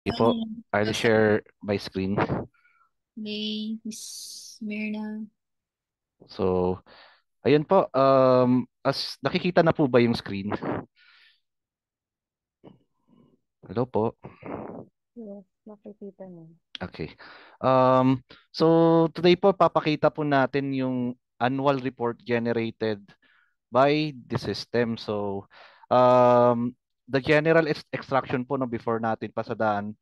Okay po, I'll Basta share my screen. may Miss Mirna. So, ayun po, as nakikita na po ba yung screen? Hello po. Yes, nakikita mo. Okay. So today po papakita po natin yung annual report generated by the system. So, the general extraction po no before natin pasadaan,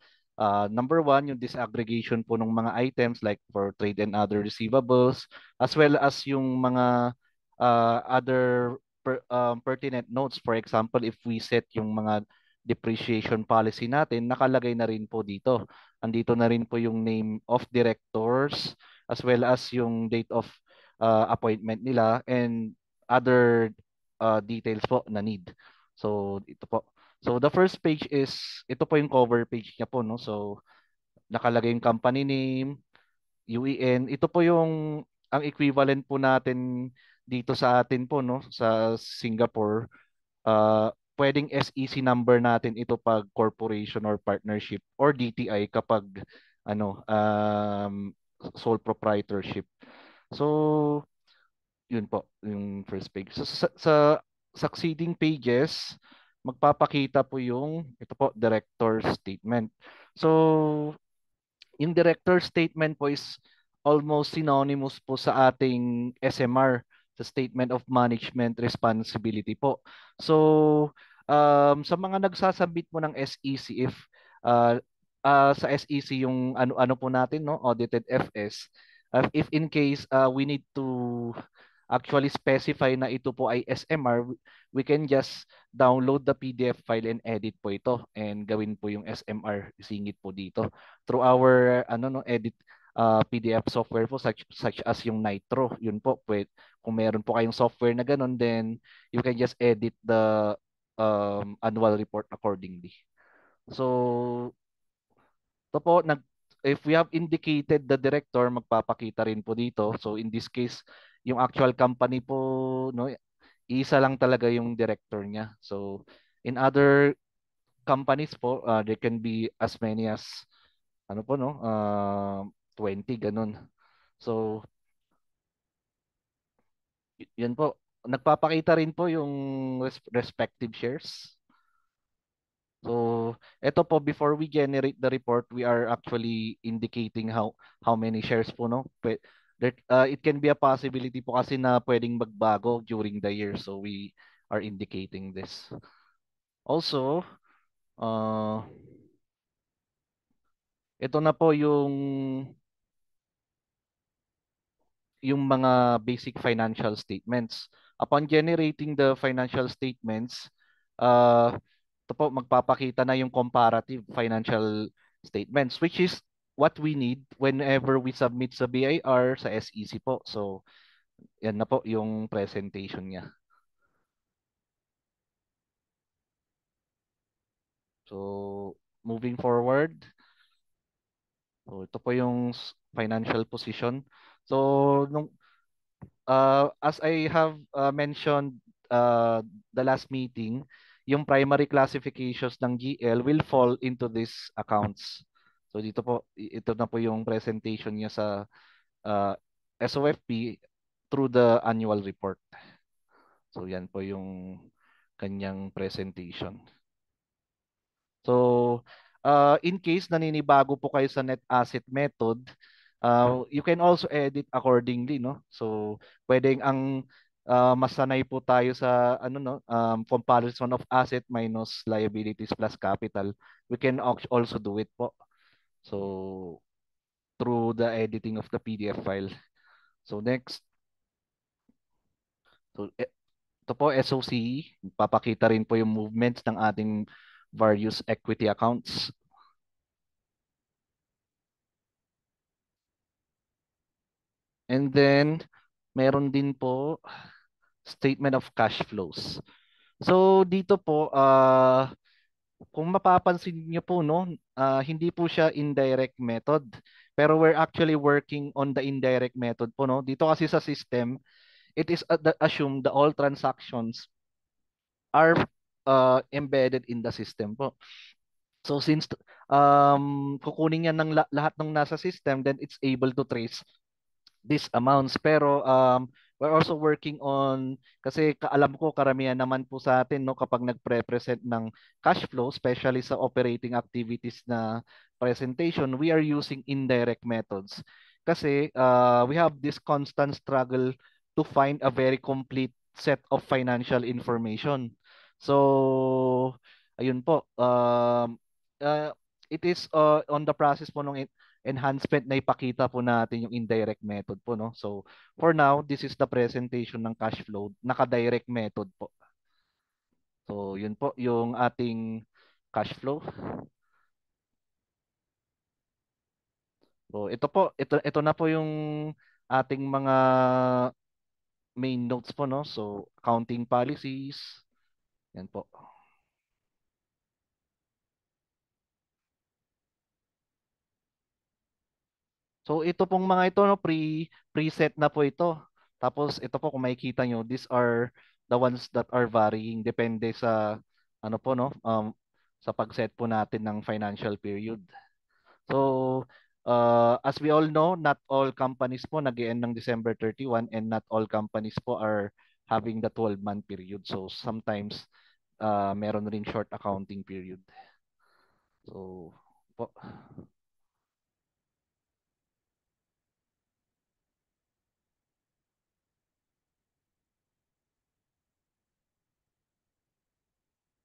number one, yung disaggregation po ng mga items like for trade and other receivables, as well as yung mga other pertinent notes. For example, if we set yung mga depreciation policy natin, nakalagay na rin po dito. Andito na rin po yung name of directors, as well as yung date of appointment nila, and other details po na need. So ito po. So the first page is ito po yung cover page niya po no. So nakalagay yung company name, UEN. Ito po yung ang equivalent po natin dito sa atin po no sa Singapore. Pwedeng SEC number natin ito pag corporation or partnership, or DTI kapag ano sole proprietorship. So yun po, yung first page. Sa succeeding pages, magpapakita po yung, ito po, director statement. So, yung director statement po is almost synonymous po sa ating SMR, sa Statement of Management Responsibility po. So, sa mga nagsasabit mo ng SEC, if uh, sa SEC yung ano po natin, no, audited FS, if in case we need to actually specify na ito po ay SMR, we can just download the PDF file and edit po ito and gawin po yung SMR, isingit po dito through our edit PDF software po, such as yung Nitro. Yun po, kung meron po kayong software na ganun, then you can just edit the annual report accordingly. So ito po, if we have indicated the director, magpapakita rin po dito. So in this case, yung actual company po, no, isa lang talaga yung director niya. So in other companies po, there can be as many as ano po no, 20 ganun. So yun po. Nagpapakita rin po yung respective shares. So, ito po, before we generate the report, we are actually indicating how many shares po, no? It can be a possibility po kasi na pwedeng magbago during the year. So, we are indicating this. Also, uh, ito na po yung mga basic financial statements. Upon generating the financial statements, uh, ito po, magpapakita na yung comparative financial statements, which is what we need whenever we submit sa BIR, sa SEC po. So, yan na po yung presentation niya. So, moving forward, so ito po yung financial position. So, as I have mentioned the last meeting, yung primary classifications ng GL will fall into these accounts. So dito po, ito na po yung presentation niya sa uh, SOFP through the annual report. So yan po yung kanyang presentation. So in case naninibago po kayo sa net asset method, you can also edit accordingly, no? So pwedeng ang masanay po tayo sa comparison of asset minus liabilities plus capital. We can also do it po. So through the editing of the PDF file. So next, so ito po SOCE, papakita rin po yung movements ng ating various equity accounts. And then meron din po statement of cash flows. So dito po kung mapapansin niyo po no, hindi po siya indirect method, pero we're actually working on the indirect method po no. Dito kasi sa system, it is assumed that all transactions are embedded in the system po. So since kukunin niya ng lahat ng nasa system, then it's able to trace these amounts. Pero we're also working on, kasi alam ko karamihan naman po sa atin, no, kapag nagpre-present ng cash flow, especially sa operating activities na presentation, we are using indirect methods. Kasi we have this constant struggle to find a very complete set of financial information. So ayun po, uh, it is on the process po ng enhancement na ipakita po natin yung indirect method po, no? So, for now, this is the presentation ng cash flow, naka-direct method po. So, yun po yung ating cash flow. So, ito na po yung ating mga main notes po, no? So, accounting policies. Yan po. So, ito pong mga ito, no, preset na po ito. Tapos, ito po kung makikita nyo, these are the ones that are varying depende sa ano po, no, sa pag-set po natin ng financial period. So, as we all know, not all companies po nag-end ng December 31 and not all companies po are having the 12-month period. So, sometimes meron ring short accounting period. So, po.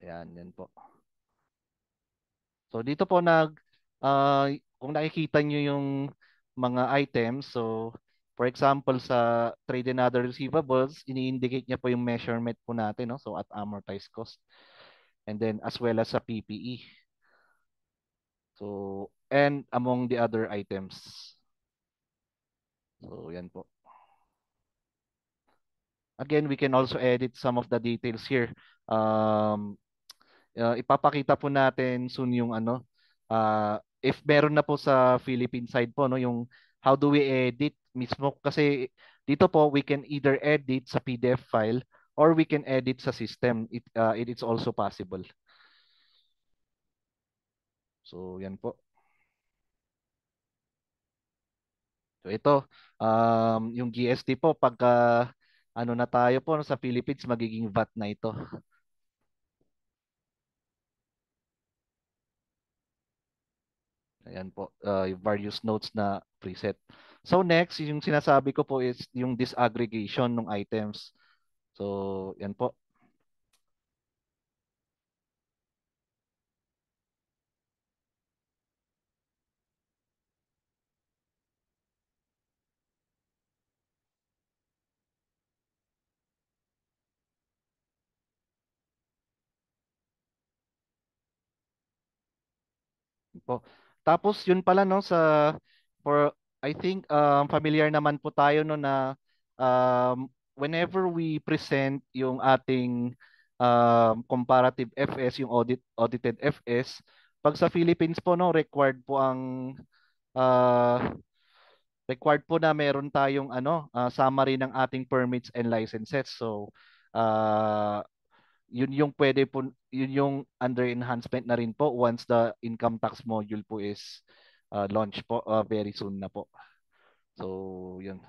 Yan po. So dito po kung nakikita nyo yung mga items, so for example sa trade and other receivables, ini-indicate niya po yung measurement po natin, no? So at amortized cost. And then as well as sa PPE. So and among the other items. So yan po. Again, we can also edit some of the details here. Um, ipapakita po natin soon yung if meron na po sa Philippine side po, no, yung how do we edit mismo, kasi dito po we can either edit sa PDF file or we can edit sa system. It is also possible. So yan po. So ito yung GST po pagka ano na tayo po, no, sa Philippines magiging VAT na ito. Ayan po, yung various notes na preset. So next, yung sinasabi ko po is yung disaggregation ng items. So, yan po. Yan po. Tapos yun pala, no, for I think familiar naman po tayo, no, na whenever we present yung ating comparative FS, yung audited FS, pag sa Philippines po, no, uh, required po na meron tayong summary ng ating permits and licenses. So uh, yun yung under enhancement na rin po once the income tax module po is launch po very soon na po. So yun.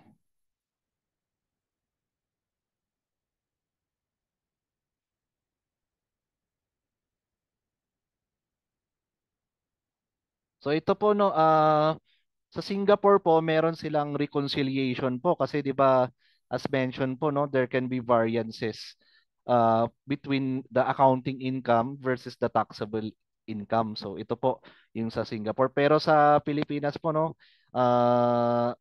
So ito po, no, sa Singapore po meron silang reconciliation po kasi 'di ba, as mentioned po, no, there can be variances between the accounting income versus the taxable income. So ito po yung sa Singapore. Pero sa Pilipinas po, no,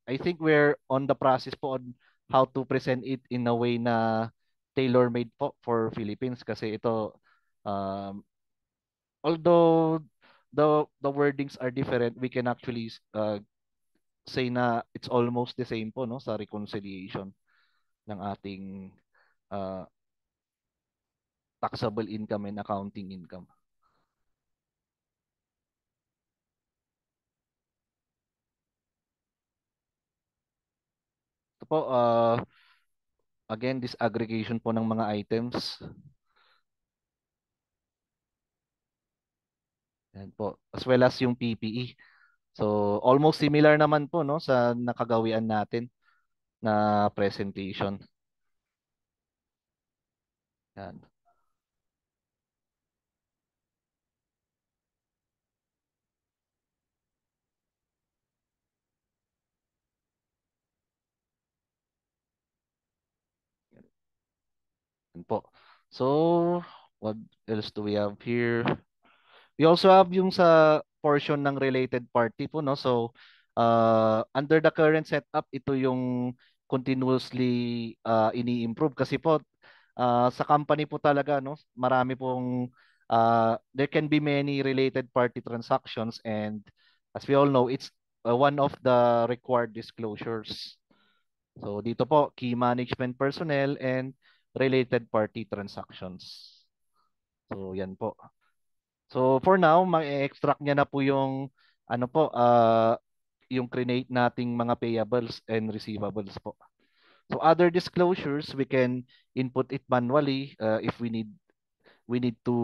I think we're on the process po on how to present it in a way na tailor-made po for Philippines kasi ito um, although the wordings are different, we can actually say na it's almost the same po, no, sa reconciliation ng ating uh, taxable income and accounting income. Ito po, again, disaggregation po ng mga items. Yan po. As well as yung PPE. So almost similar naman po no sa nakagawian natin na presentation. Yan. Yan po. So what else do we have here? We also have yung sa portion ng related party po, no? So, under the current setup, ito yung continuously ini-improve kasi po sa company po talaga, no? Marami pong there can be many related party transactions and as we all know, it's one of the required disclosures. So, dito po, key management personnel and related party transactions. So, yan po. So for now, ma-extract niya na po yung ano po, yung create nating mga payables and receivables po. So other disclosures, we can input it manually if we need to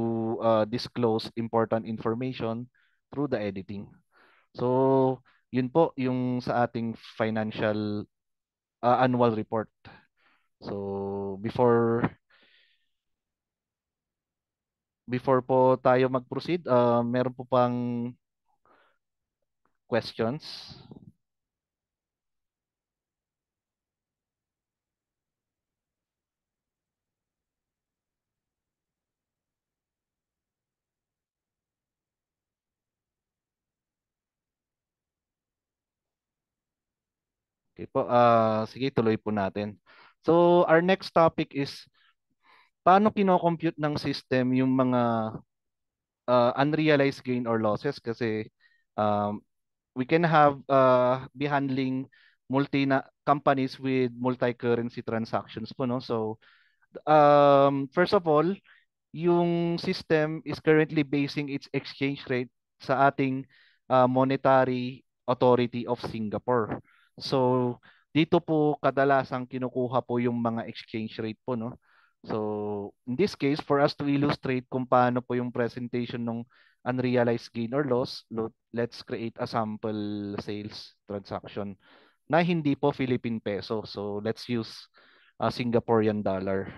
disclose important information through the editing. So yun po yung sa ating financial annual report. So before po tayo mag-proceed, meron po pang questions. Okay po, sige tuloy po natin. So our next topic is paano kino-compute ng system yung mga unrealized gain or losses kasi um, we can have be handling companies with multi-currency transactions po, no? So first of all, yung system is currently basing its exchange rate sa ating monetary authority of Singapore. So dito po kadalasang kinukuha po yung mga exchange rate po, no? So in this case, for us to illustrate kung paano po yung presentation ng unrealized gain or loss, let's create a sample sales transaction na hindi po Philippine peso. So let's use Singaporean dollar.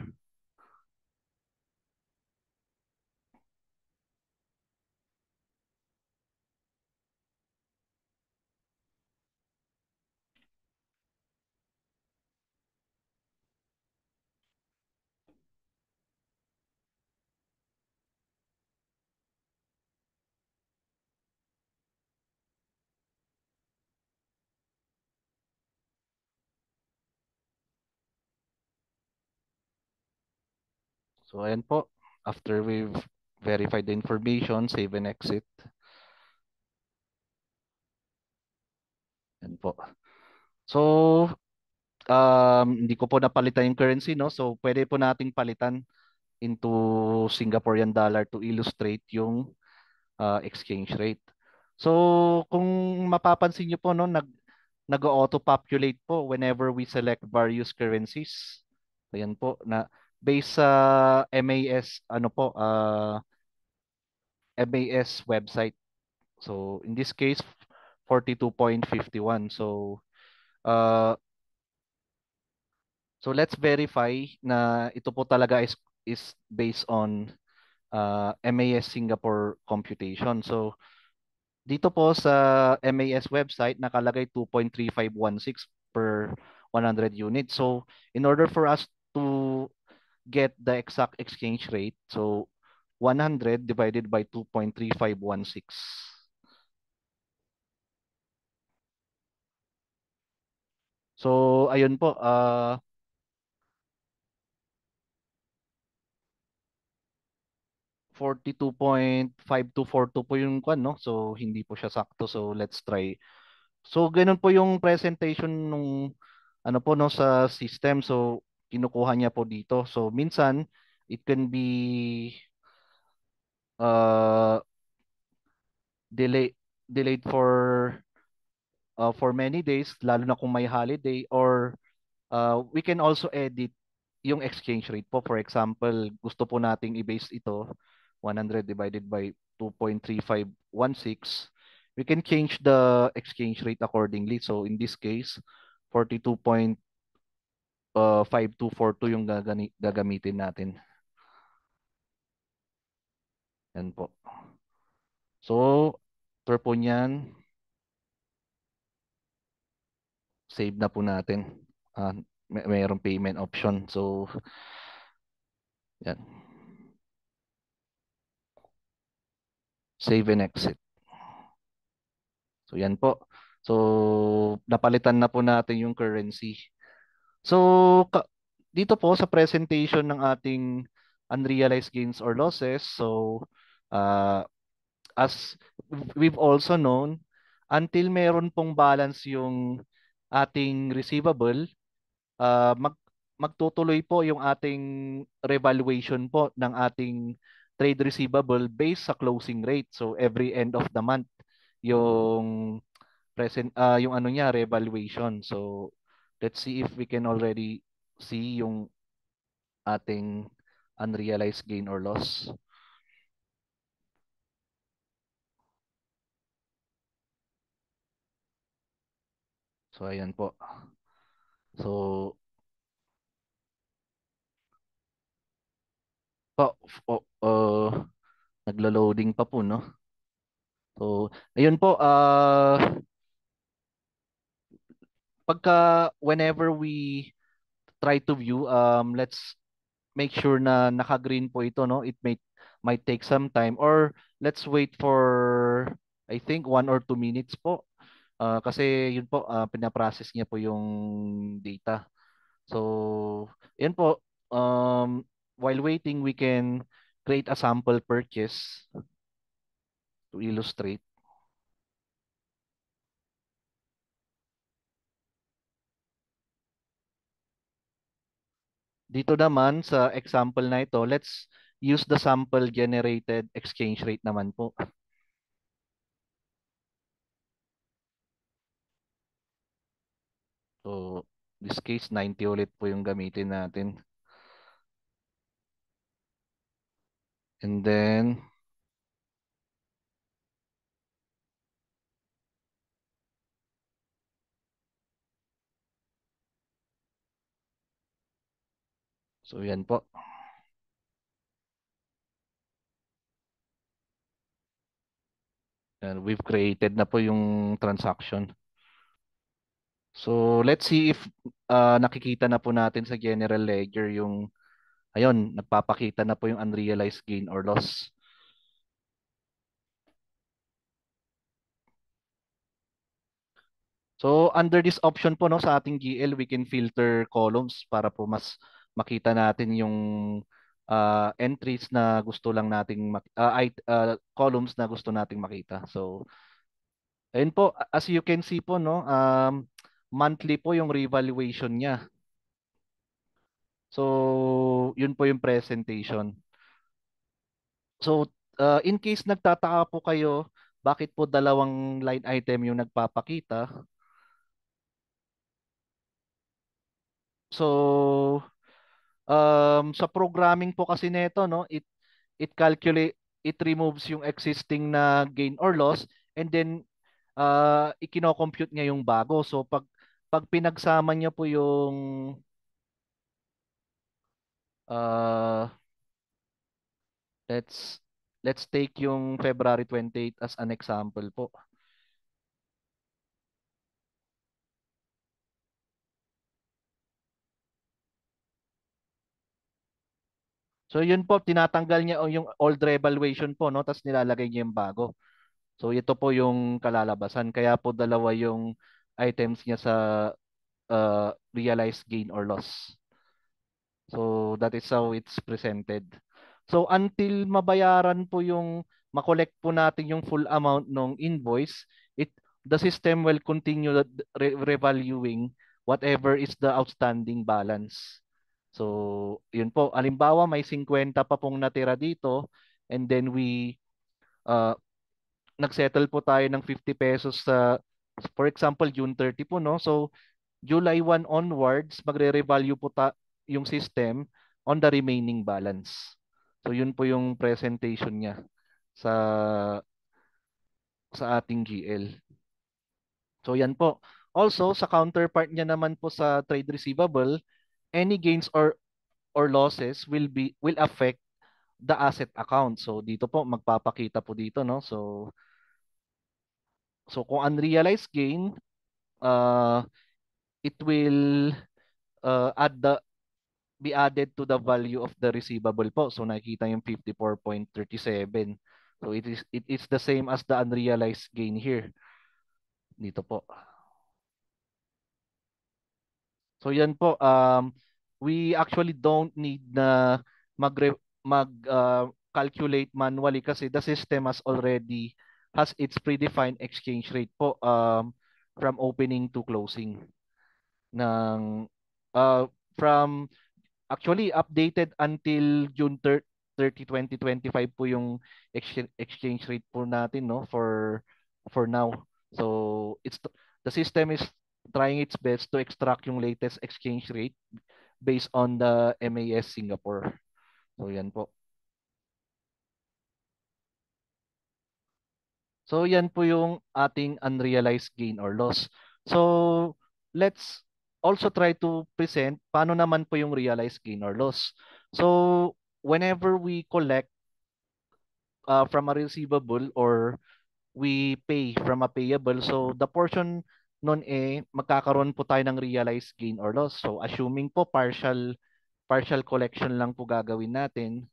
So ayan po, after we've verified the information, save and exit. Ayan po. So, hindi ko po napalitan yung currency, no? So, pwede po nating palitan into Singaporean dollar to illustrate yung exchange rate. So, kung mapapansin nyo po, no, nag-auto-populate po whenever we select various currencies. Ayan po, na based sa MAS, ano po, MAS website. So in this case, 42.51. Uh, so let's verify na ito po talaga is based on MAS Singapore computation. So dito po sa MAS website nakalagay 2.3516 per 100 units. So in order for us to get the exact exchange rate, so 100 divided by 2.3516. So ayun po, 42.5242 po yung kwan, no? So hindi po siya sakto. So let's try. So ganun po yung presentation nung ano po no sa system. So kinukuha niya po dito. So minsan it can be uh delay delayed for many days lalo na kung may holiday or we can also edit yung exchange rate po. For example, gusto po nating i-base ito 100 divided by 2.3516, we can change the exchange rate accordingly. So in this case, 42.5242 yung gagamitin natin. Yan po. So, after po niyan, save na po natin. Mayroong payment option. So, yan. Save and exit. So, yan po. So, napalitan na po natin yung currency. So, dito po sa presentation ng ating unrealized gains or losses, so, as we've also known, until meron pong balance yung ating receivable, uh, mag magtutuloy po yung ating revaluation po ng ating trade receivable based sa closing rate. So every end of the month yung yung ano niya revaluation. So let's see if we can already see yung ating unrealized gain or loss. So ayan po. So naglo-loading pa po, no? So, ayun po, whenever we try to view, let's make sure na naka-green po ito, no? It might take some time, or let's wait for I think 1 or 2 minutes po. Kasi yun po, pinaprocess niya po yung data. So, yun po, while waiting, we can create a sample purchase to illustrate. Dito naman sa example na ito, let's use the sample generated exchange rate naman po. So, this case 90 ulit po yung gamitin natin. And then so yan po. And we've created na po yung transaction. So let's see if nakikita na po natin sa general ledger yung ayun, nagpapakita na po yung unrealized gain or loss. So under this option po, no, sa ating GL, we can filter columns para po mas makita natin yung entries na gusto lang nating columns na gusto nating makita. So ayun po, as you can see po, no, monthly po yung revaluation niya. So yun po yung presentation. So in case nagtataka po kayo bakit po dalawang line item yung nagpapakita. So sa programming po kasi nito, no, it removes yung existing na gain or loss, and then ikino-compute niya yung bago. So pag pinagsama niya po yung uh, let's let's take yung February 28 as an example po. So yun po, tinatanggal niya yung old revaluation po, no, tapos nilalagay niya yung bago. So ito po yung kalalabasan. Kaya po dalawa yung items niya sa realized gain or loss. So that is how it's presented. So until mabayaran po yung makolekt po natin yung full amount ng invoice, the system will continue revaluing whatever is the outstanding balance. So yun po, halimbawa may 50 pa pong natira dito, and then we uh, nagsettle po tayo ng 50 pesos sa, for example, June 30 po, no? So July 1 onwards, magre-revalue po yung system on the remaining balance. So yun po yung presentation niya. sa ating GL. So yan po. Also, sa counterpart niya naman po sa trade receivable, any gains or losses will affect the asset account. So dito po magpapakita po dito, no? So kung unrealized gain, uh it will add the be added to the value of the receivable po. So nakikita yung 54.37. So it is the same as the unrealized gain here. Dito po. So yan po, we actually don't need na calculate manually kasi the system has its predefined exchange rate po from opening to closing ng uh, from actually updated until June 30, 2025 po yung exchange rate po natin, no, for now. So the system is trying its best to extract yung latest exchange rate based on the MAS Singapore. So yan po. So yan po yung ating unrealized gain or loss. So let's also try to present paano naman po yung realized gain or loss. So whenever we collect from a receivable or we pay from a payable, so the portion nun magkakaroon po tayo ng realized gain or loss. So assuming po partial collection lang po gagawin natin.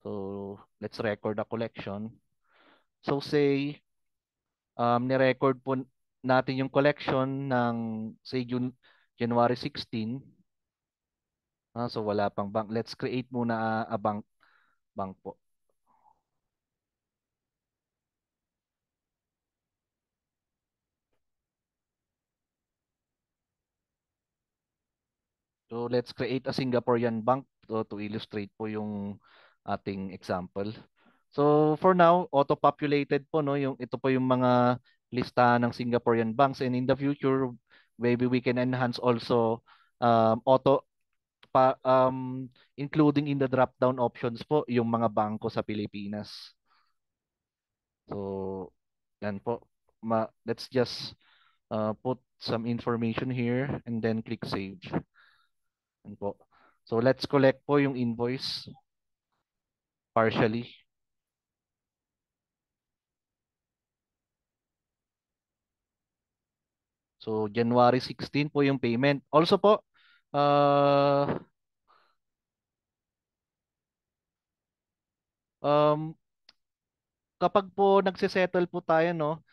So let's record the collection. So say ni-record po natin yung collection ng say January 16. So wala pang bank. Let's create muna a bank po. So let's create a Singaporean bank to illustrate po yung ating example. So for now, auto-populated po, no, yung ito po yung mga listahan ng Singaporean banks, and in the future maybe we can enhance also auto including in the drop down options po yung mga bangko sa Pilipinas. So yan po. Let's just put some information here and then click save. Yan po. So let's collect po yung invoice partially. So January 16 po yung payment. Also po, um, kapag po nagse-settle po tayo, no,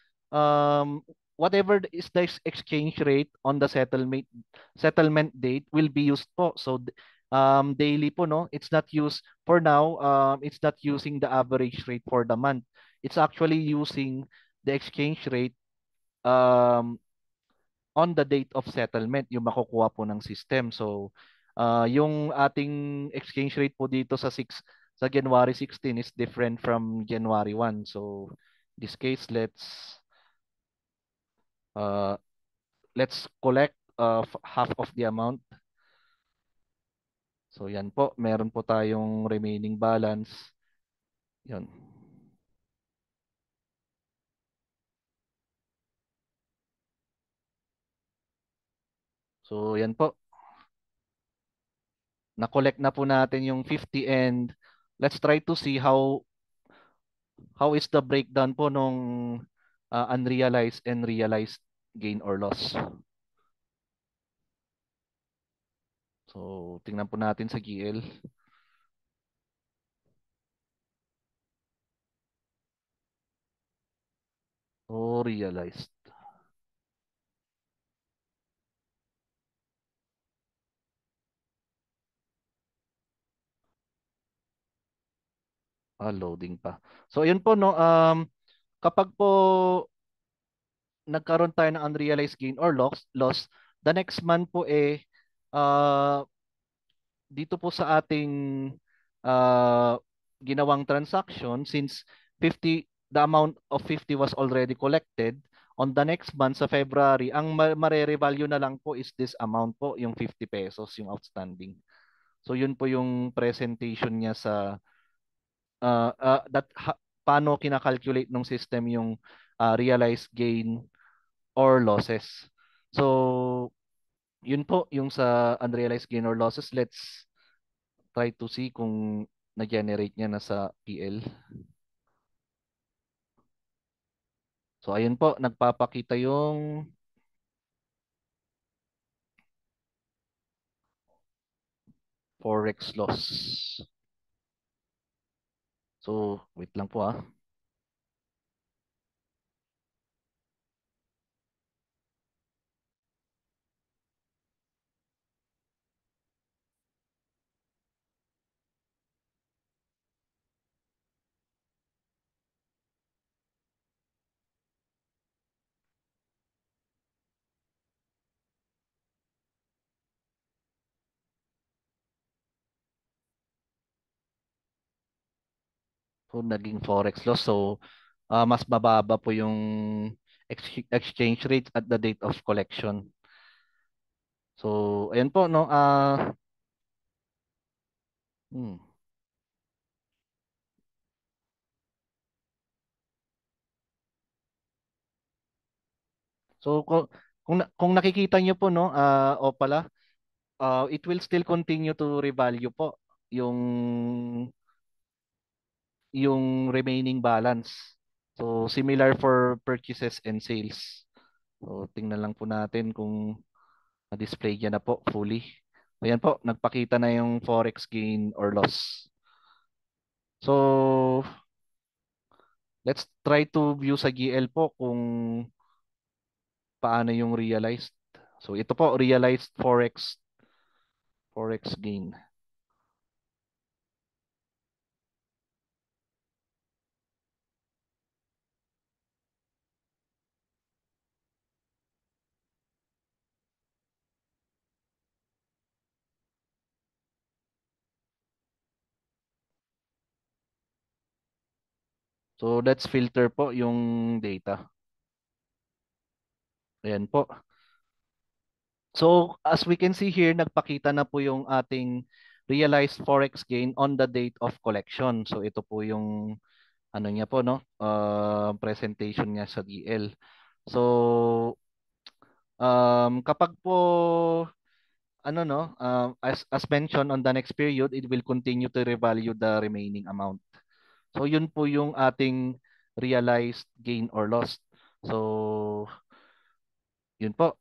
whatever is the exchange rate on the settlement date will be used po. So daily po, no, it's not used for now. It's not using the average rate for the month. It's actually using the exchange rate um, on the date of settlement, yung makukuha po ng system. So yung ating exchange rate po dito sa January 16 is different from January 1. So in this case, uh, let's collect half of the amount. So yan po, meron po tayong remaining balance. Yun. So yan po. Na-collect na po natin yung 50 and let's try to see how is the breakdown po nung unrealized and realized gain or loss. So, tingnan po natin sa GL. So, realized. Loading pa. So, ayun po, no. Kapag po nagkaroon tayo ng unrealized gain or loss, the next month po uh, dito po sa ating uh, ginawang transaction, since the amount of 50 was already collected, on the next month sa February, ang mare-revalue na lang po is this amount po, yung 50 pesos, yung outstanding. So yun po yung presentation niya sa paano kinakalculate ng system yung realized gain or losses. So, yun po yung sa unrealized gain or losses. Let's try to see kung na-generate niya na sa PL. So, ayun po, nagpapakita yung forex loss. So, wait lang po ah. So, naging forex loss. So, mas mababa po yung exchange rate at the date of collection. So, ayan po, no? Hmm. So, kung nakikita niyo po, no? O pala, it will still continue to revalue po yung yung remaining balance. So, similar for purchases and sales. So, tingnan lang po natin kung na-display niya na po fully. Ayan po, nagpakita na yung forex gain or loss. So, let's try to view sa GL po kung paano yung realized. So, ito po, realized forex gain. So, let's filter po yung data. Ayan po. So, as we can see here, nagpakita na po yung ating realized forex gain on the date of collection. So, ito po yung ano niya po, no? Presentation niya sa DL. So, kapag po ano no, as mentioned on the next period, it will continue to revalue the remaining amount. So, yun po yung ating realized gain or loss. So, yun po.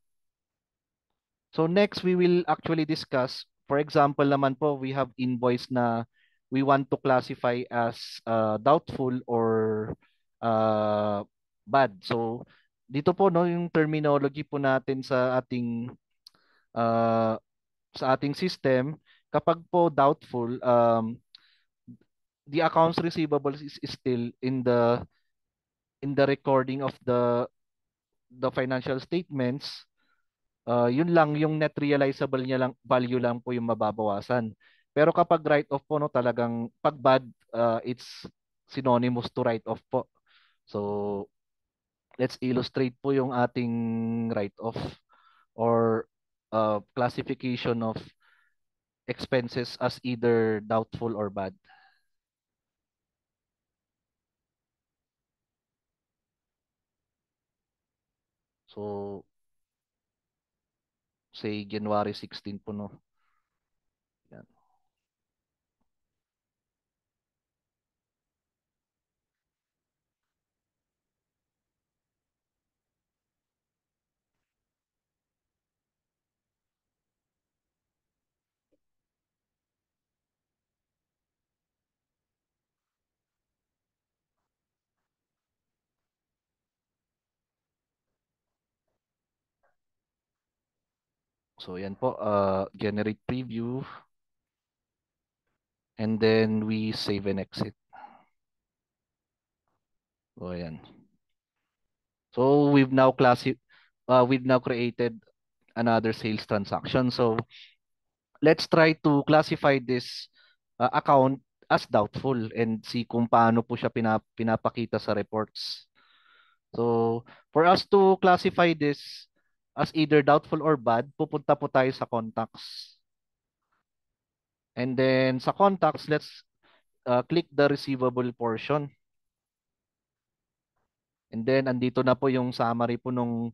So next, we will actually discuss, for example naman po, we have invoice na we want to classify as doubtful or uh, bad. So dito po no yung terminology po natin uh, sa ating system, kapag po doubtful, the accounts receivable is still in the recording of the financial statements. Yun lang yung net realizable niya lang value lang po yung mababawasan. Pero kapag write off po no talagang pag bad, it's synonymous to write off po. So let's illustrate po yung ating write off or classification of expenses as either doubtful or bad. So say January 16 po no. Yan. So yan po, generate preview and then we save and exit. So ayan. So we've now created another sales transaction. So let's try to classify this account as doubtful and see kung paano po siya pinapakita sa reports. So for us to classify this as either doubtful or bad, pupunta po tayo sa contacts. And then sa contacts, let's click the receivable portion. And then andito na po yung summary po nung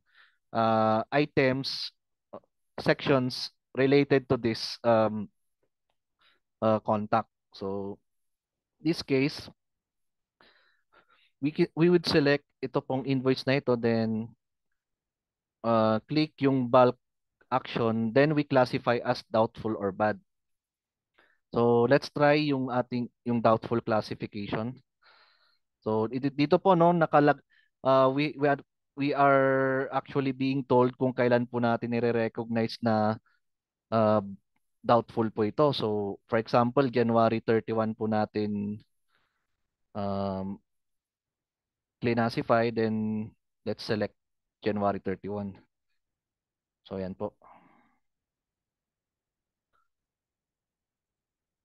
items, sections related to this contact. So this case, we would select ito pong invoice na ito, then click yung bulk action, then we classify as doubtful or bad. So let's try yung doubtful classification. So dito po no we are actually being told kung kailan po natin i-recognize na uh, doubtful po ito. So for example, January 31 po natin um, classify, then let's select January 31. So ayan po.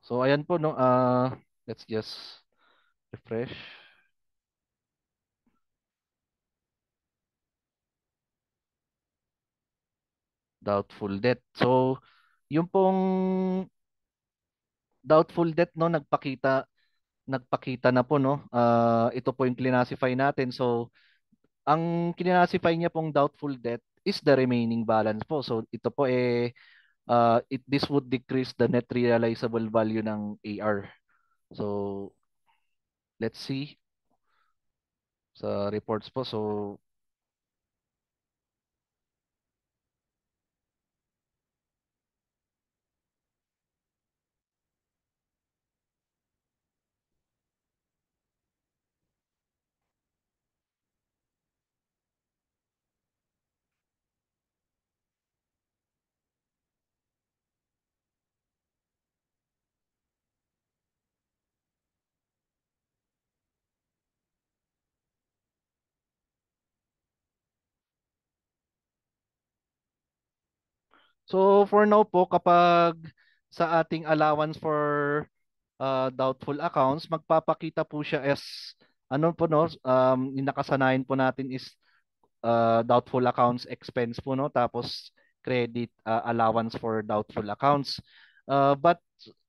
So ayan po no let's just refresh. Doubtful debt. So yung pong doubtful debt no nagpakita na po no. Ito po yung classify natin. So ang classify niya pong doubtful debt is the remaining balance po. So ito po this would decrease the net realizable value ng AR. So let's see sa reports po. So so for now po kapag sa ating allowance for doubtful accounts, magpapakita po siya as ano po no, yung nakasanayan po natin is doubtful accounts expense po no, tapos credit allowance for doubtful accounts. But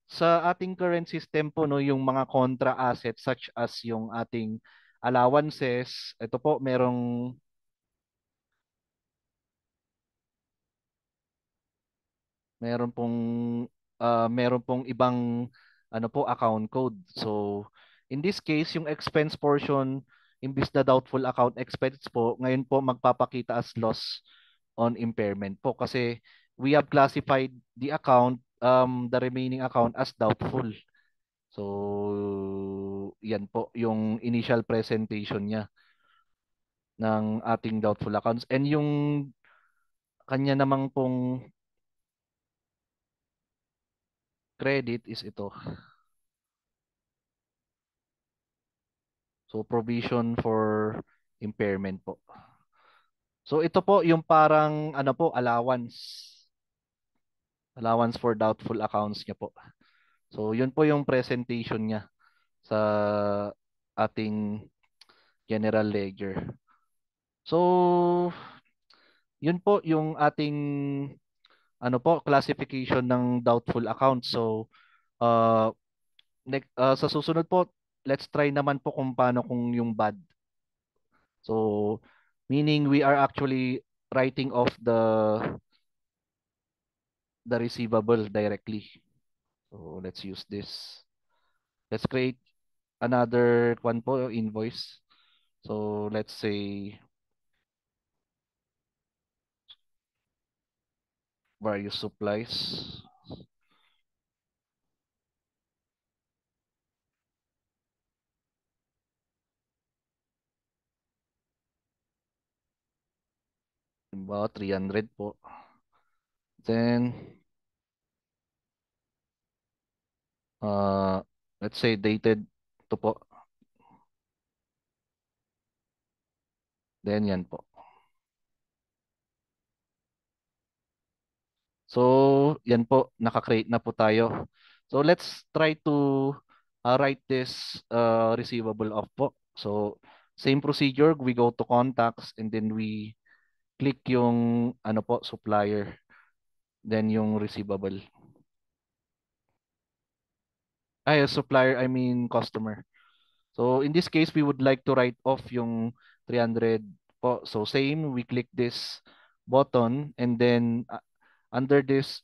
sa ating current system po no, yung mga contra assets such as yung ating allowances, ito po meron pong meron pong ibang ano po account code. So in this case, yung expense portion imbis na doubtful account expense po, ngayon po magpapakita as loss on impairment po kasi we have classified the account the remaining account as doubtful. So yan po yung initial presentation niya ng ating doubtful accounts, and yung kanya namang pong credit is ito. So provision for impairment po. So ito po yung parang ano po allowance. Allowance for doubtful accounts niya po. So yun po yung presentation niya sa ating general ledger. So yun po yung ating ano po classification ng doubtful accounts. So uh, sa susunod po, let's try naman po kung paano kung yung bad. So meaning we are actually writing off the receivable directly. So let's use this. Let's create another one po invoice. So let's say various supplies. About 300 po. Then uh let's say dated to po. Then yan po. So yan po, naka-create na po tayo. So let's try to write this receivable off po. So same procedure, we go to contacts and then we click yung ano po supplier, then yung receivable. Ay, supplier, I mean customer. So in this case, we would like to write off yung 300 po. So same, we click this button and then under this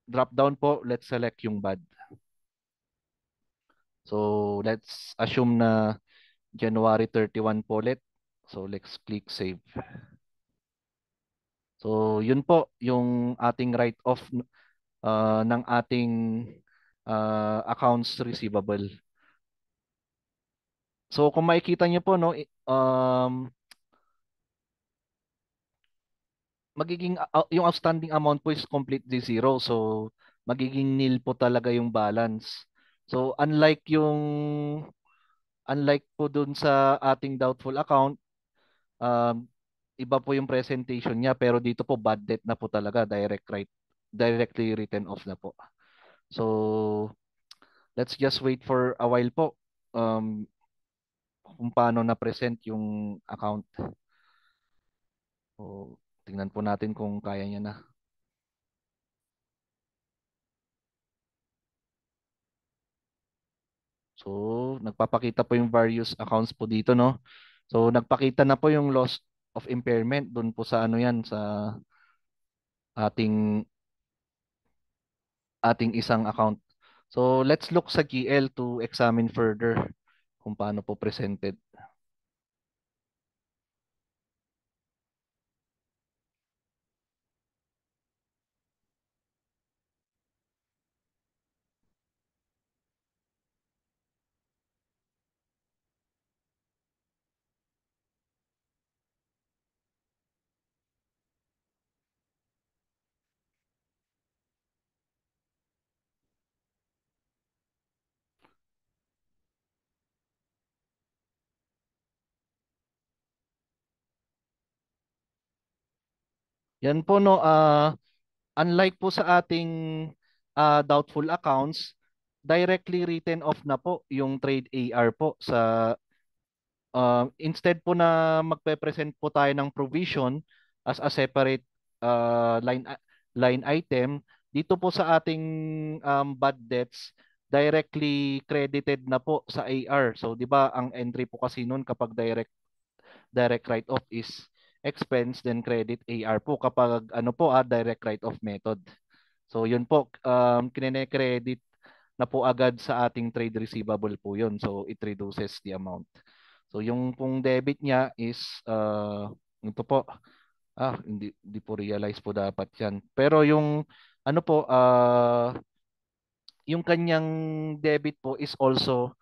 drop down po, let's select yung bad. So let's assume na January 31 po ulit. So let's click save. So yun po yung ating write-off ng ating accounts receivable. So kung makikita niyo po no, magiging yung outstanding amount po is completely zero. So magiging nil po talaga yung balance. So unlike po dun sa ating doubtful account, um, iba po yung presentation niya pero dito po bad debt na po talaga, directly written off na po. So let's just wait for a while po kung paano na present yung account. So tingnan po natin kung kaya niya na. So, nagpapakita po yung various accounts po dito, no? So, nagpakita na po yung loss of impairment doon po sa ano yan, sa ating isang account. So, let's look sa GL to examine further kung paano po presented. Yan po, no, unlike po sa ating doubtful accounts, directly written off na po yung trade AR po sa instead po na magpe-present po tayo ng provision as a separate line item, dito po sa ating bad debts, directly credited na po sa AR. So 'di ba ang entry po kasi noon kapag direct write-off is expense then credit AR po kapag ano po direct write-off method. So yun po kinene-credit na po agad sa ating trade receivable po yun. So it reduces the amount. So yung pong debit niya is ito po. Hindi po realize po dapat 'yan. Pero yung ano po yung kanyang debit po is also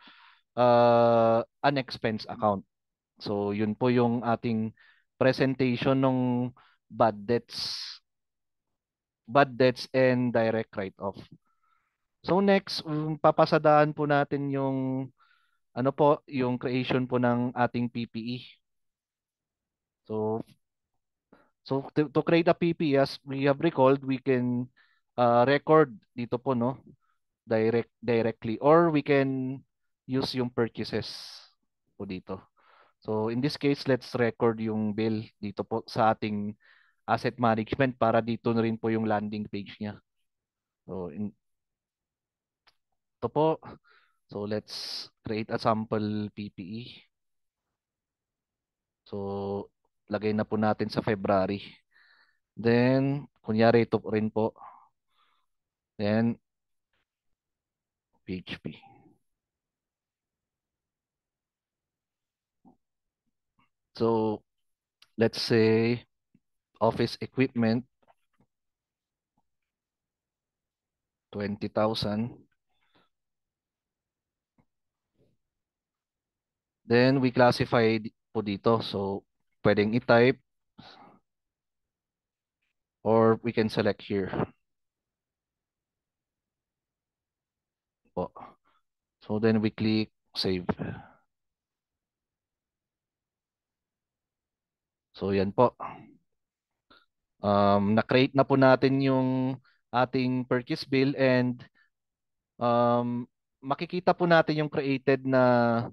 an expense account. So yun po yung ating presentation ng bad debts and direct write-off. So next, papasadaan po natin yung ano po, yung creation po ng ating PPE. So to create a PPE, as we have recalled, we can record dito po no, directly or we can use yung purchases po dito. So in this case, let's record yung bill dito po sa ating asset management para dito na rin po yung landing page niya. So ito po. So let's create a sample PPE. So lagay na po natin sa February. Then kunyari ito rin po. Then PHP. So let's say office equipment 20,000. Then we classify po dito. So pwedeng i-type or we can select here po. So then we click save. So yan po. Na-create na po natin yung ating purchase bill and makikita po natin yung created na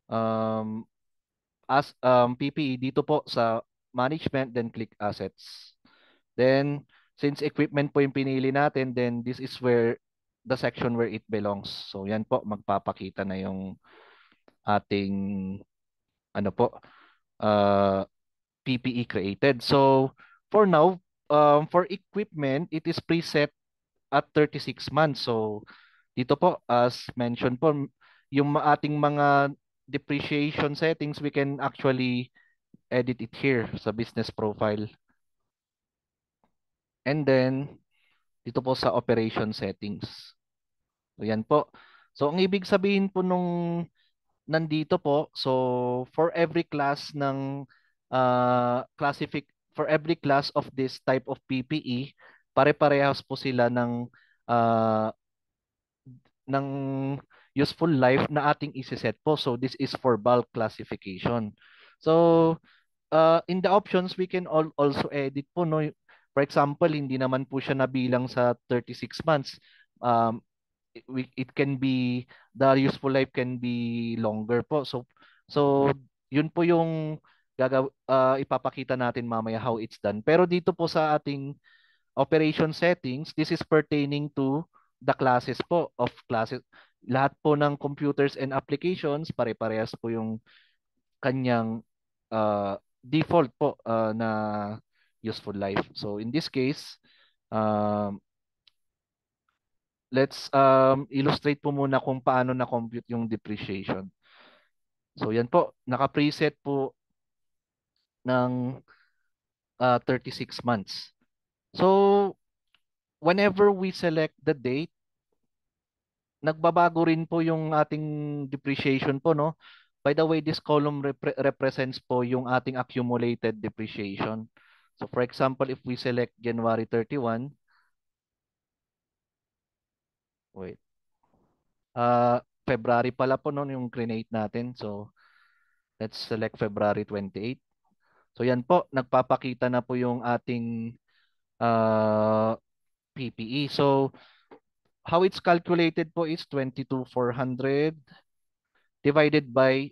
um, PPE dito po sa management, then click assets. Then since equipment po yung pinili natin, then this is where the section where it belongs. So yan po, magpapakita na yung ating ano po, uh, PPE created. So for now, for equipment, it is preset at 36 months. So dito po, as mentioned po, yung ating mga depreciation settings, we can actually edit it here sa business profile. And then, dito po sa operation settings. So yan po. So ang ibig sabihin po nung nandito po, so for every class ng for every class of this type of PPE, pare-parehas po sila uh, ng useful life na ating isiset po. So this is for bulk classification. So in the options, we can also edit po, no? For example, hindi naman po siya nabilang sa 36 months. Um, it can be, the useful life can be longer po. So yun po yung ipapakita natin mamaya how it's done. Pero dito po sa ating operation settings, this is pertaining to the classes po of classes. Lahat po ng computers and applications, pare-parehas po yung kanyang default po na useful life. So in this case, um, let's illustrate po muna kung paano na-compute yung depreciation. So yan po, naka-preset po ng 36 months. So whenever we select the date, nagbabago rin po yung ating depreciation po, no? By the way, this column represents po yung ating accumulated depreciation. So for example, if we select January 31, wait, February pala po noon yung create natin. So let's select February 28. So yan po, nagpapakita na po yung ating PPE. So how it's calculated po is 22,400 divided by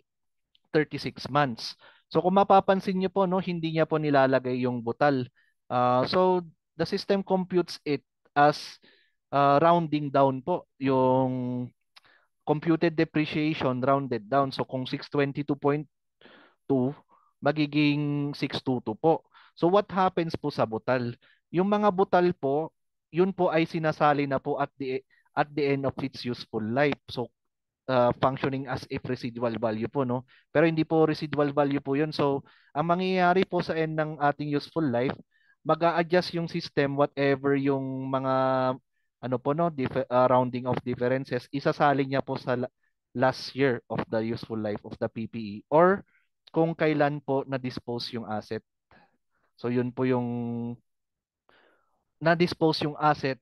36 months. So kung mapapansin niyo po, no, hindi niya po nilalagay yung butal. So the system computes it as rounding down po yung computed depreciation rounded down. So kung 622.2, magiging 622 po. So what happens po sa butal? Yung mga butal po, yun po ay sinasali na po at the end of its useful life. So functioning as if residual value po, no? Pero hindi po residual value po yun. So ang mangyayari po sa end ng ating useful life, mag-a-adjust yung system whatever yung mga ano po, no, rounding of differences, isasali niya po sa last year of the useful life of the PPE or kung kailan po na-dispose yung asset. So yun po yung na-dispose yung asset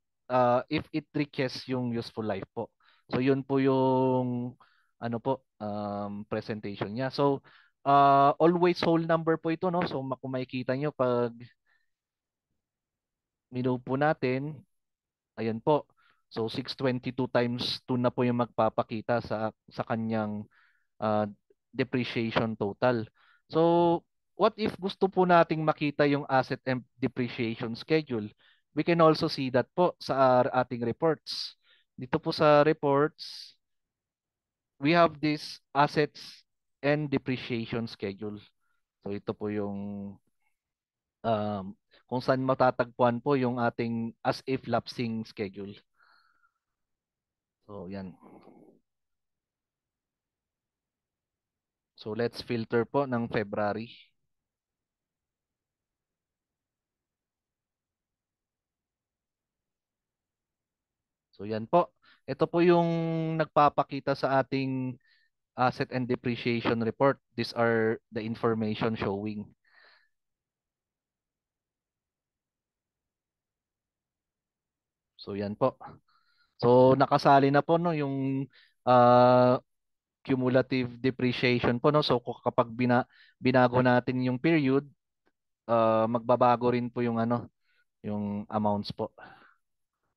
if it reaches yung useful life po. So yun po yung ano po presentation niya. So always whole number po ito, no. So kung makikita nyo pag minove po natin, ayan po. So 622 times 2 na po yung magpapakita sa kanyang uh, depreciation total. So, what if gusto po nating makita yung asset and depreciation schedule? We can also see that po sa ating reports. Dito po sa reports, we have this assets and depreciation schedule. So, ito po yung um, kung saan matatagpuan po yung ating as if lapsing schedule. So, yan. So, let's filter po ng February. So yan po. Ito po yung nagpapakita sa ating asset and depreciation report. These are the information showing. So yan po. So nakasali na po, no, yung uh, cumulative depreciation po, no. So kapag binago natin yung period, magbabago rin po yung ano, yung amounts po.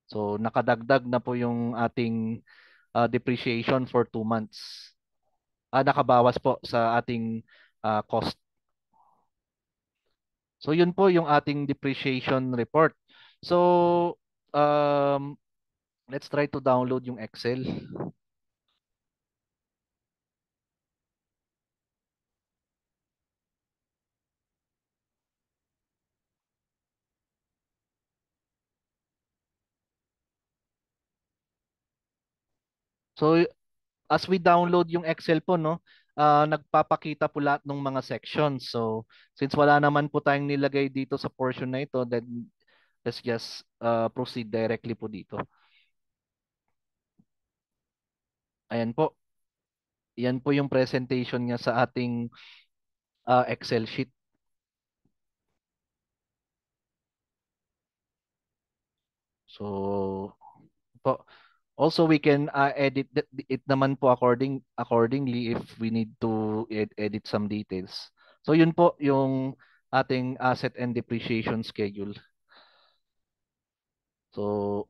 So nakadagdag na po yung ating depreciation for 2 months. Nakabawas po sa ating cost. So yun po yung ating depreciation report. So um, let's try to download yung Excel. So as we download yung Excel po, no, nagpapakita po lahat ng mga sections. So since wala naman po tayong nilagay dito sa portion na ito, then let's just proceed directly po dito. Ayan po. Yan po yung presentation niya sa ating Excel sheet. So po, also we can edit it naman po accordingly if we need to edit some details. So yun po yung ating asset and depreciation schedule. So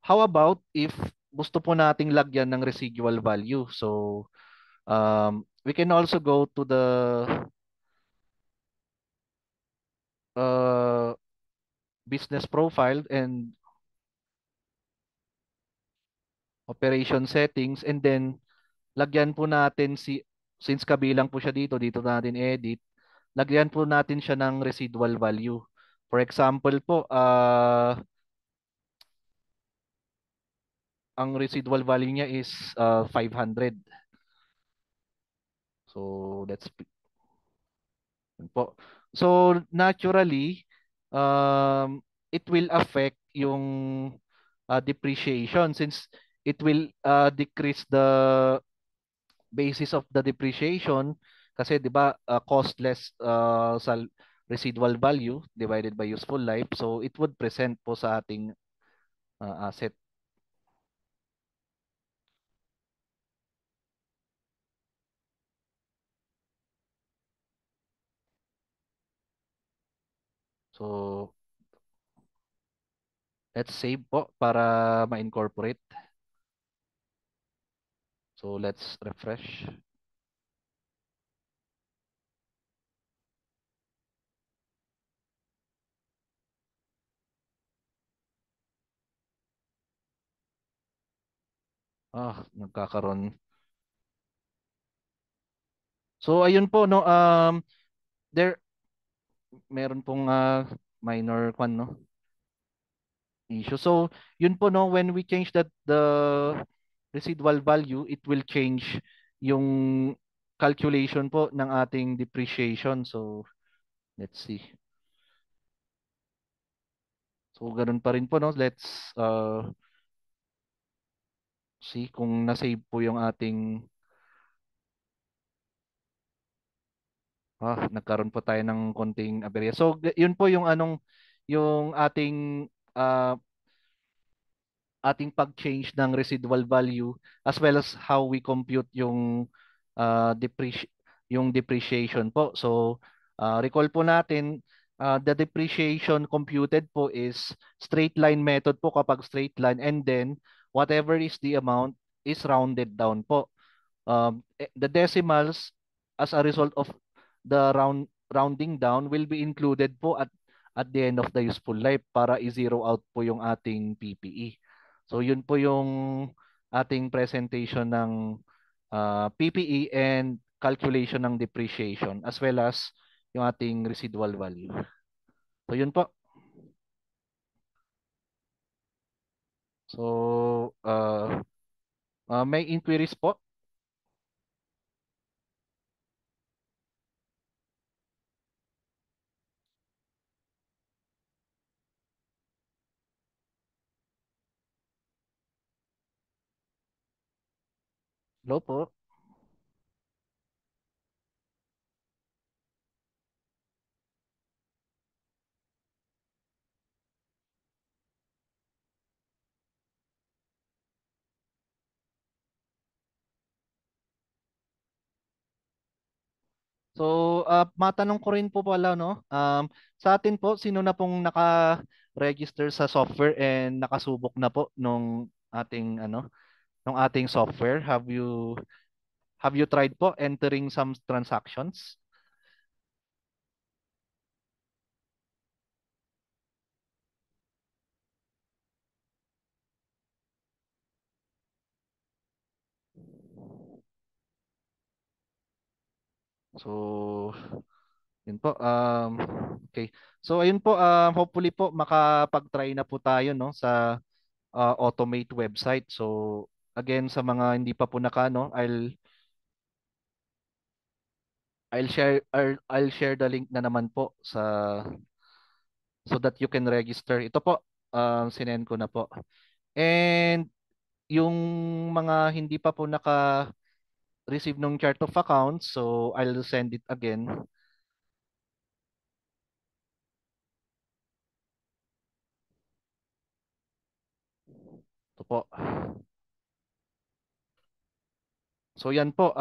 how about if gusto po nating lagyan ng residual value? So we can also go to the uh, business profile and operation settings, and then lagyan po natin since kabilang po siya dito natin edit, lagyan po natin siya ng residual value. For example po, ang residual value niya is 500. So yun po. So naturally, it will affect yung depreciation since it will decrease the basis of the depreciation kasi 'di ba cost less sa residual value divided by useful life, so it would present po sa ating asset. So let's save po para ma-incorporate. So let's refresh. Nagkakaroon. So ayun po no, there meron pong minor no issue. So yun po no, when we change the residual value, it will change yung calculation po ng ating depreciation. So let's see. So ganun pa rin po no. Let's see kung na-save po yung ating nagkaroon po tayo ng konting aberya. So yun po yung yung ating pag-change ng residual value as well as how we compute yung depreciation po. So recall po natin, the depreciation computed po is straight line method po kapag straight line, and then whatever is the amount is rounded down po. The decimals as a result of the rounding down will be included po at the end of the useful life para i-zero out po yung ating PPE. So yun po yung ating presentation ng PPE and calculation ng depreciation as well as yung ating residual value. So yun po. So may inquiries po? Hello po. So, matanong ko rin po pala, no? Sa atin po, sino na pong naka-register sa software and nakasubok na po nung ating software? Have you tried po entering some transactions? So, yun po. Okay. So, ayun po, hopefully po makapag-try na po tayo, no, sa Automate website. So, again sa mga hindi pa po nakano, I'll share the link na naman po so that you can register. Ito po, sinend ko na po. And yung mga hindi pa po naka-receive ng chart of accounts, so I'll send it again. Ito po. So yan po,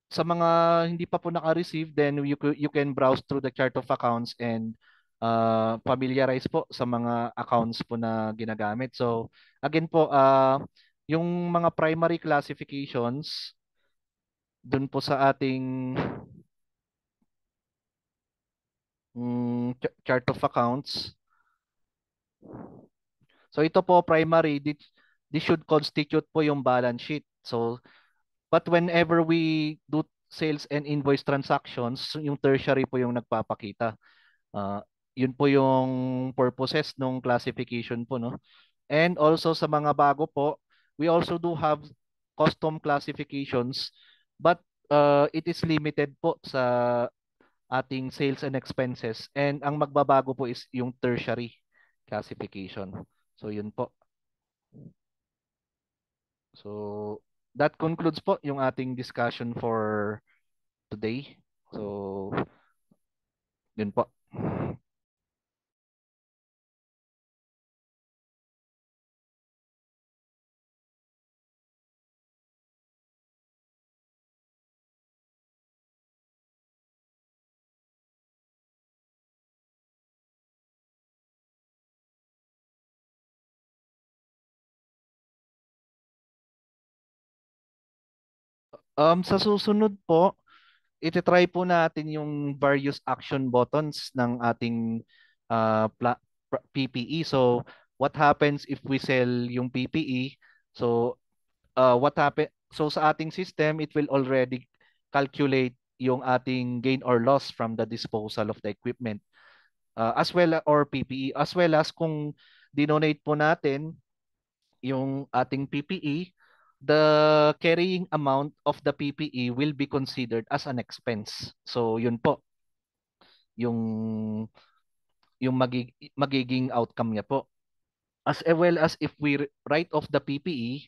sa mga hindi pa po naka-receive, then you can browse through the chart of accounts and familiarize po sa mga accounts po na ginagamit. So again po, yung mga primary classifications dun po sa ating chart of accounts. So ito po primary, this should constitute po yung balance sheet. So but whenever we do sales and invoice transactions, yung tertiary po yung nagpapakita. Uh, Yun po yung purposes ng classification po, no? And also sa mga bago po, we also do have custom classifications, but it is limited po sa ating sales and expenses. And ang magbabago po is yung tertiary classification. So yun po. So that concludes po yung ating discussion for today. So yun po. Sa susunod po, iti-try po natin yung various action buttons ng ating PPE. So, what happens if we sell yung PPE? So, what happen? So, sa ating system, it will already calculate yung ating gain or loss from the disposal of the equipment, as well or PPE, as well as kung dinonate po natin yung ating PPE, the carrying amount of the PPE will be considered as an expense. So yun po yung magiging outcome niya po. As well as if we write off the PPE,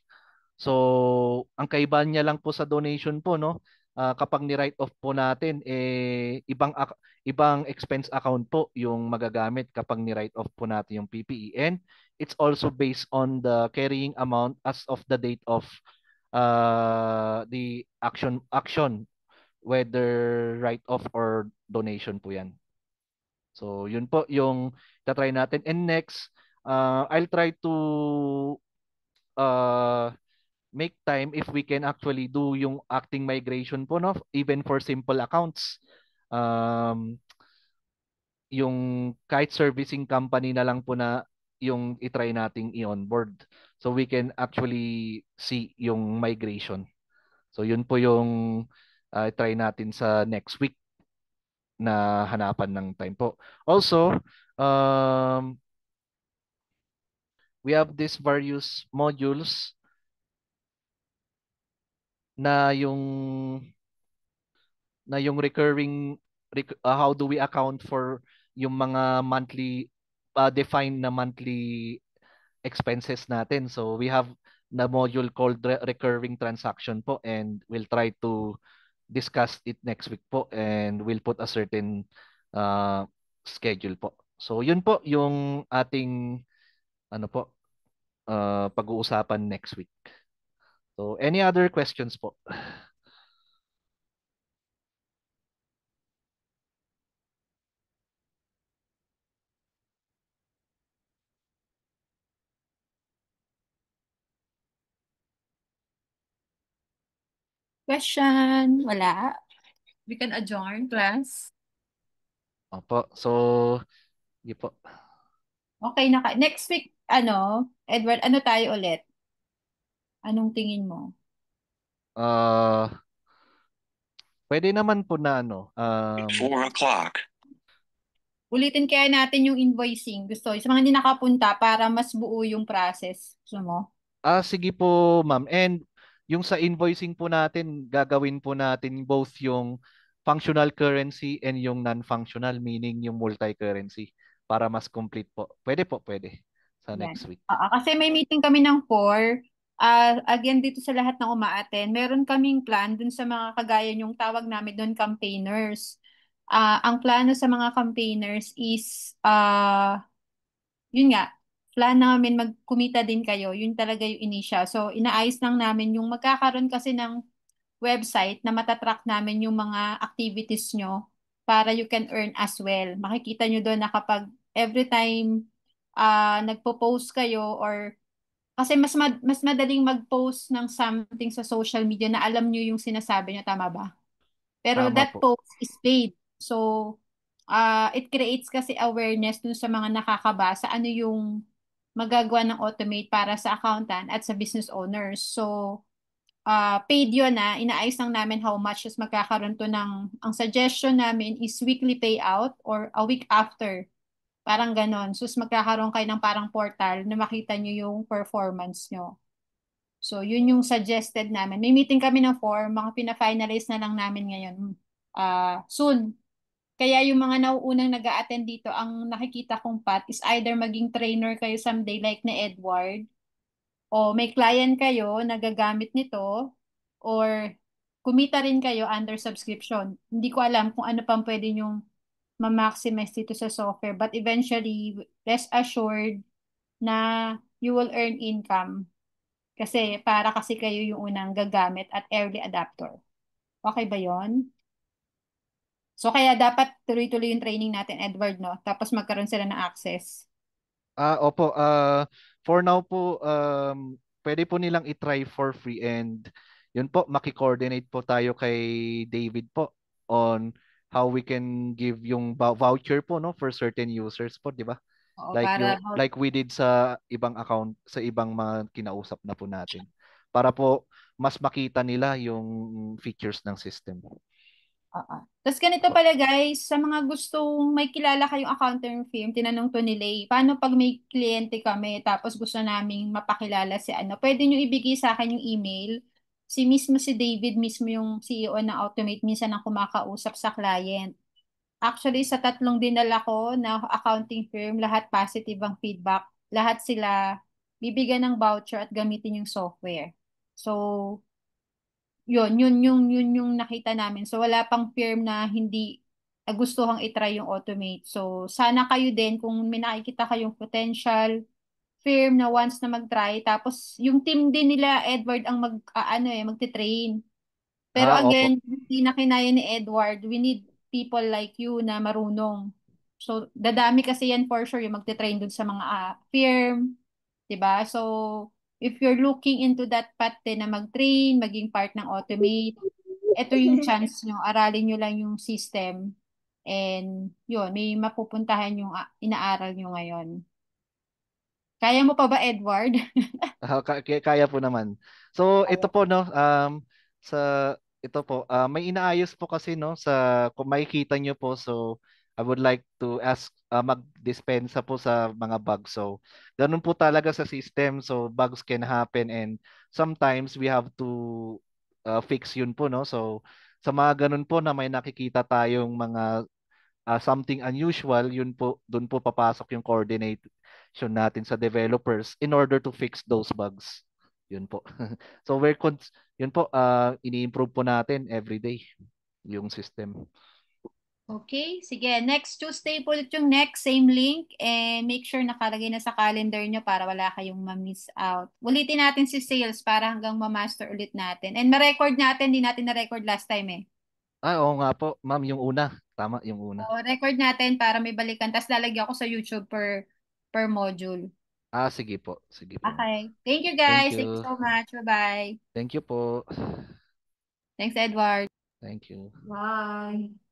so ang kaibahan niya lang po sa donation po, no? Kapag ni-write off po natin, ibang expense account po yung magagamit kapag ni-write off po natin yung PPE. And it's also based on the carrying amount as of the date of the action, whether write off or donation po yan. So yun po yung tatry natin. And next, I'll try to uh, make time if we can actually do yung acting migration po, no? Even for simple accounts. Um, yung kahit servicing company na lang po na yung itry nating i-onboard. So we can actually see yung migration. So yun po yung try natin sa next week na hanapan ng time po. Also, um, we have these various modules na yung how do we account for yung mga monthly defined na monthly expenses natin. So we have the module called recurring transaction po, and we'll try to discuss it next week po, and we'll put a certain uh, schedule po. So yun po yung ating ano po pag-uusapan next week. So any other questions po? Question? Wala. We can adjourn, class. Opo. So, yun po. Okay, next week, Edward, ano tayo ulit? Anong tingin mo? Uh, Pwede naman po na 4 o'clock. Ulitin kaya natin yung invoicing. Gusto, sa mga hindi nakapunta para mas buo yung process. Gusto mo? Sige po, ma'am. And yung sa invoicing po natin, gagawin po natin both yung functional currency and yung non-functional, meaning yung multi-currency para mas complete po. Pwede po, pwede. Sa Yan. next week. Kasi may meeting kami ng 4. Again, dito sa lahat ng umaattend, meron kaming plan dun sa mga kagaya yung tawag namin dun campaigners. Ang plano sa mga campaigners is, yun nga, plan namin magkumita din kayo. Yun talaga yung initial. So, inaayos lang namin yung magkakaroon kasi ng website na matatrack namin yung mga activities nyo para you can earn as well. Makikita nyo doon na kapag every time nagpo-post kayo or kasi mas madaling mag-post ng something sa social media na alam nyo yung sinasabi nyo, tama ba? Pero Tama that po. post is paid. So, it creates kasi awareness dun sa mga nakakabasa ano yung magagawa ng automate para sa accountant at sa business owners. So, paid yun inaayos lang namin how much is magkakaroon to ng, ang suggestion namin is weekly payout or a week after. Parang ganon. So, magkakaroon kayo ng parang portal na makita nyo yung performance nyo. So, yun yung suggested namin. May meeting kami ng 4, mga pina-finalize na lang namin ngayon. Soon. Kaya yung mga nauunang nag-a-attend dito, ang nakikita kong path is either maging trainer kayo someday like ni Edward, o may client kayo na gagamit nito, or kumita rin kayo under subscription. Hindi ko alam kung ano pang pwede nyong ma-maximize dito sa software. But eventually, rest assured na you will earn income. Kasi para kasi kayo yung unang gagamit at early adapter. Okay ba yon? So kaya dapat tuloy-tuloy yung training natin, Edward, no? Tapos magkaroon sila ng access. Opo. For now po, pwede po nilang i-try for free and yun po, maki-coordinate po tayo kay David po on how we can give yung voucher po no for certain users po, di ba? Oo, Like para yung like we did sa ibang account, sa ibang mga kinausap na po natin. Para po mas makita nila yung features ng system. Oo. Tapos ganito pala guys, sa mga gustong may kilala kayong accounting firm, tinanong to ni Lay, paano pag may kliyente kami tapos gusto naming mapakilala si ano, pwede nyo ibigay sa akin yung email. Si David mismo yung CEO ng Automate, minsan ang kumakausap sa client. Actually, sa tatlong dinala ko na accounting firm, lahat positive ang feedback. Lahat sila bibigyan ng voucher at gamitin yung software. So, yun yung nakita namin. So wala pang firm na hindi gustuhang itry yung automate. So sana kayo din kung may nakikita kayong potential firm na wants na mag-try, tapos yung team din nila Edward ang magte-train. Pero Opo. again, hindi na kinaya ni Edward. We need people like you na marunong. So dadami kasi yan for sure yung magte-train dun sa mga firm, 'di ba? So if you're looking into that path din na mag-train, maging part ng automate, ito yung chance nyo, aralin nyo lang yung system. And yun, may mapupuntahan yung inaaral nyo ngayon. Kaya mo pa ba, Edward? Kaya po naman. So ito Ayan. po no sa ito po may inaayos po kasi no sa kung makikita nyo po, so I would like to ask mag-dispensa po sa mga bugs. So ganun po talaga sa system, so bugs can happen and sometimes we have to fix yun po no. So sa mga ganun po na may nakikita tayong mga something unusual, yun po, doon po papasok yung coordination natin sa developers in order to fix those bugs. Yun po. So yun po, ini-improve po natin every day yung system. Okay, sige. Next Tuesday po ulit yung next, same link. And make sure nakalagay na sa calendar nyo para wala kayong ma-miss out. Ulitin natin si sales para hanggang ma-master ulit natin. And ma-record natin, di natin na-record last time eh. Oo nga po, ma'am, yung una. Tama, yung una. So, record natin para may balikan. Tapos lalagyan ko sa YouTube per module. Sige po. Sige po, ma'am. Okay. Thank you Thank guys. Thank you you. so much. Bye-bye. Thank you po. Thanks, Edward. Thank you. Bye.